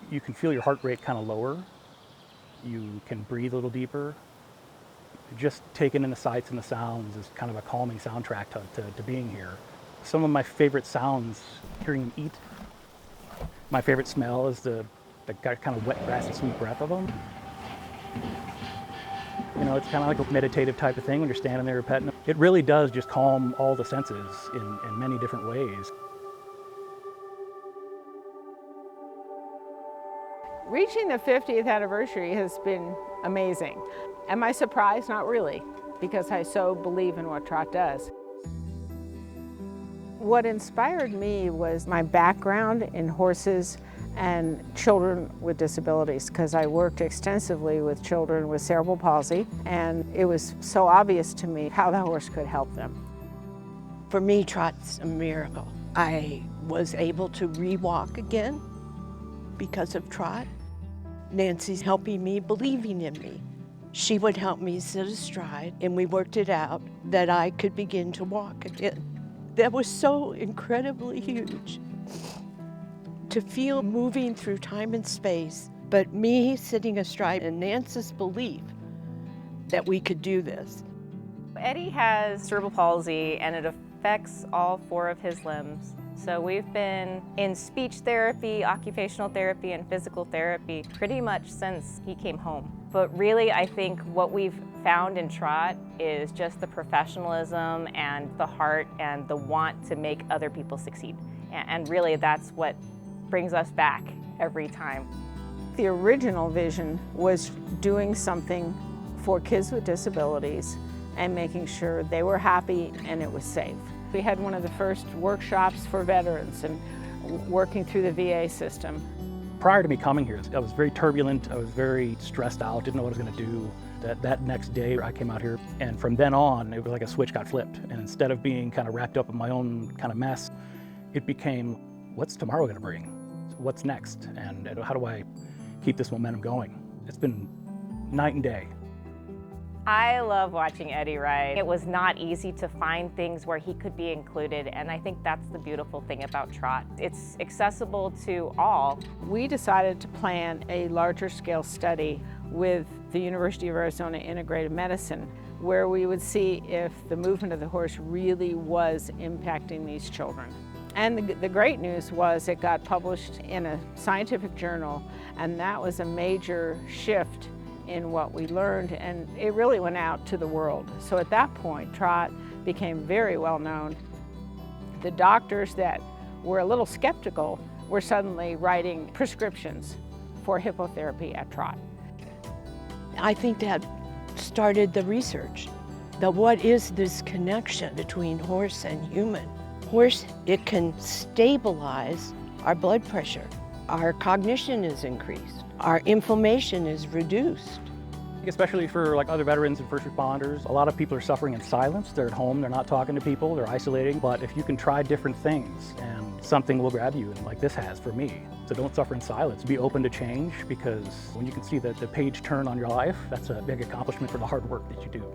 You can feel your heart rate kind of lower. You can breathe a little deeper. Just taking in the sights and the sounds is kind of a calming soundtrack to being here. Some of my favorite sounds, hearing them eat. My favorite smell is the kind of wet grass and sweet breath of them. You know, it's kind of like a meditative type of thing when you're standing there petting them. It really does just calm all the senses in many different ways. Reaching the 50th anniversary has been amazing. Am I surprised? Not really, because I so believe in what TROT does. What inspired me was my background in horses and children with disabilities, because I worked extensively with children with cerebral palsy, and it was so obvious to me how the horse could help them. For me, TROT's a miracle. I was able to re-walk again because of TROT. Nancy's helping me, believing in me. She would help me sit astride, and we worked it out that I could begin to walk again. That was so incredibly huge. To feel moving through time and space, but me sitting astride and Nancy's belief that we could do this. Eddie has cerebral palsy and it affects all 4 of his limbs. So we've been in speech therapy, occupational therapy, and physical therapy pretty much since he came home. But really, I think what we've found in TROT is just the professionalism and the heart and the want to make other people succeed. And really, that's what brings us back every time. The original vision was doing something for kids with disabilities and making sure they were happy and it was safe. We had one of the first workshops for veterans and working through the VA system. Prior to me coming here, I was very turbulent. I was very stressed out, didn't know what I was going to do. That next day I came out here, and from then on it was like a switch got flipped. And instead of being kind of wrapped up in my own kind of mess, it became, what's tomorrow going to bring? What's next? And how do I keep this momentum going? It's been night and day. I love watching Eddie ride. It was not easy to find things where he could be included, and I think that's the beautiful thing about TROT. It's accessible to all. We decided to plan a larger scale study with the University of Arizona Integrative Medicine, where we would see if the movement of the horse really was impacting these children. And the great news was it got published in a scientific journal, and that was a major shift in what we learned, and it really went out to the world. So at that point, TROT became very well known. The doctors that were a little skeptical were suddenly writing prescriptions for hippotherapy at TROT. I think that started the research. What is this connection between horse and human? Horse, it can stabilize our blood pressure. Our cognition is increased. Our inflammation is reduced. Especially for like other veterans and first responders, a lot of people are suffering in silence. They're at home, they're not talking to people, they're isolating. But if you can try different things and something will grab you, and like this has for me. So don't suffer in silence. Be open to change, because when you can see the page turn on your life, that's a big accomplishment for the hard work that you do.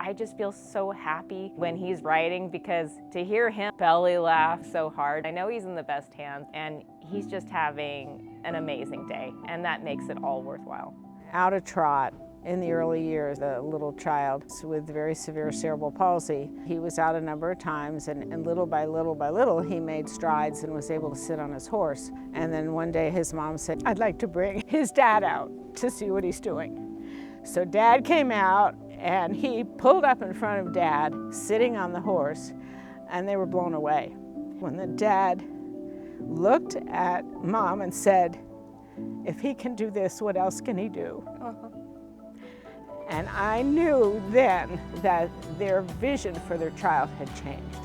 I just feel so happy when he's riding, because to hear him belly laugh so hard, I know he's in the best hands and he's just having an amazing day, and that makes it all worthwhile. Out of TROT in the early years, a little child with very severe cerebral palsy, he was out a number of times, and little by little, he made strides and was able to sit on his horse. And then one day his mom said, I'd like to bring his dad out to see what he's doing. So Dad came out, and he pulled up in front of Dad, sitting on the horse, and they were blown away. When the dad looked at Mom and said, if he can do this, what else can he do? And I knew then that their vision for their child had changed.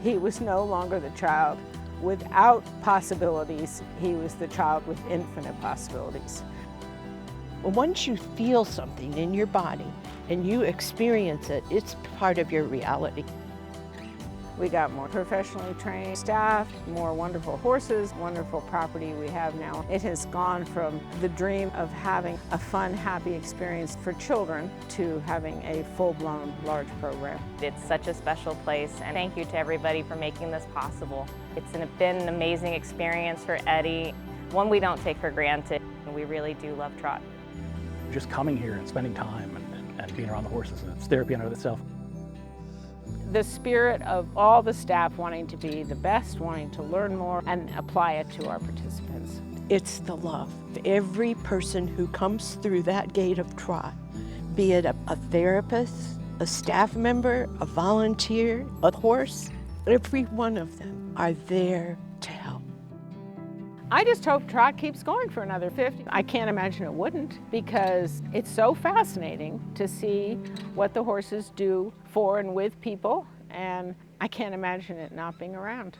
He was no longer the child without possibilities. He was the child with infinite possibilities. Once you feel something in your body and you experience it, it's part of your reality. We got more professionally trained staff, more wonderful horses, wonderful property we have now. It has gone from the dream of having a fun, happy experience for children to having a full-blown large program. It's such a special place, and thank you to everybody for making this possible. It's been an amazing experience for Eddie, one we don't take for granted. We really do love Trot. Just coming here and spending time and being around the horses, it's therapy in and of itself. The spirit of all the staff wanting to be the best, wanting to learn more, and apply it to our participants. It's the love. Every person who comes through that gate of Trot, be it a therapist, a staff member, a volunteer, a horse, every one of them are there to help. I just hope Trot keeps going for another 50. I can't imagine it wouldn't, because it's so fascinating to see what the horses do for and with people, and I can't imagine it not being around.